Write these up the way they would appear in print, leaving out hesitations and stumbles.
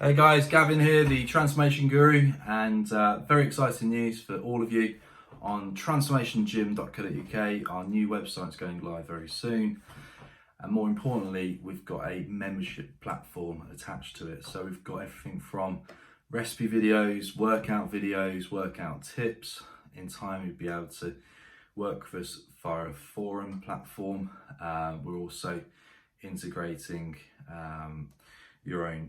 Hey guys, Gavin here, the Transformation Guru, and very exciting news for all of you on transformationgym.co.uk. Our new website's going live very soon, and more importantly, we've got a membership platform attached to it. So we've got everything from recipe videos, workout tips. In time, you'll be able to work with us via a forum platform. We're also integrating your own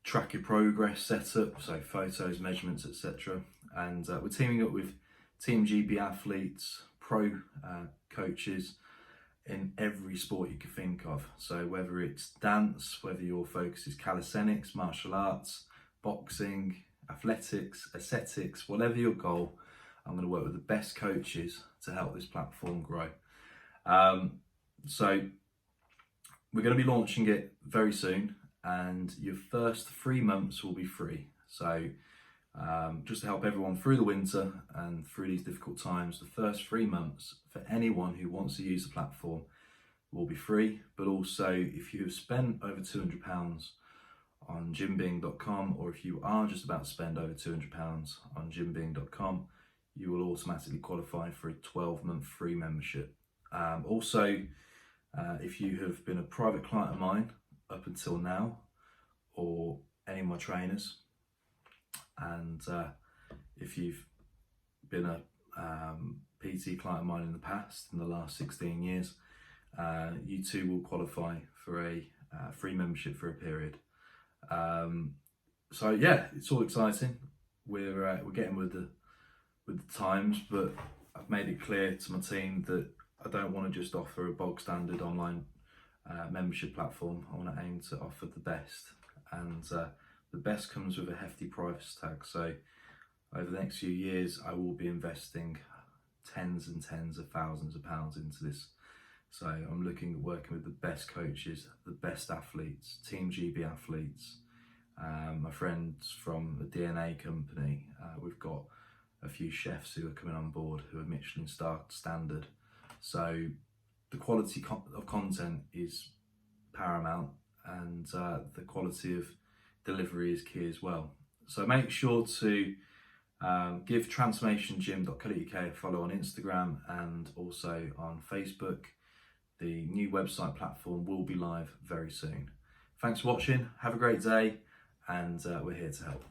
track your progress setup, so photos, measurements, etc. And we're teaming up with Team GB athletes, pro coaches in every sport you can think of. So whether it's dance, whether your focus is calisthenics, martial arts, boxing, athletics, aesthetics, whatever your goal, I'm going to work with the best coaches to help this platform grow. So we're going to be launching it very soon, and your first 3 months will be free. So just to help everyone through the winter and through these difficult times, the first 3 months for anyone who wants to use the platform will be free. But also, if you have spent over £200 on gymbing.com, or if you are just about to spend over £200 on gymbing.com, you will automatically qualify for a 12-month free membership. Also, if you have been a private client of mine up until now, or any of my trainers, and if you've been a PT client of mine in the past, in the last 16 years, you too will qualify for a free membership for a period. So yeah, it's all exciting. We're getting with the times, but I've made it clear to my team that I don't want to just offer a bog standard online membership platform. I want to aim to offer the best, and the best comes with a hefty price tag. So over the next few years, I will be investing tens and tens of thousands of pounds into this. So I'm looking at working with the best coaches, the best athletes, Team GB athletes, my friends from the DNA company. We've got a few chefs who are coming on board who are Michelin star standard. So the quality of content is paramount, and the quality of delivery is key as well. So make sure to give transformationgym.co.uk a follow on Instagram and also on Facebook. The new website platform will be live very soon. Thanks for watching, have a great day, and we're here to help.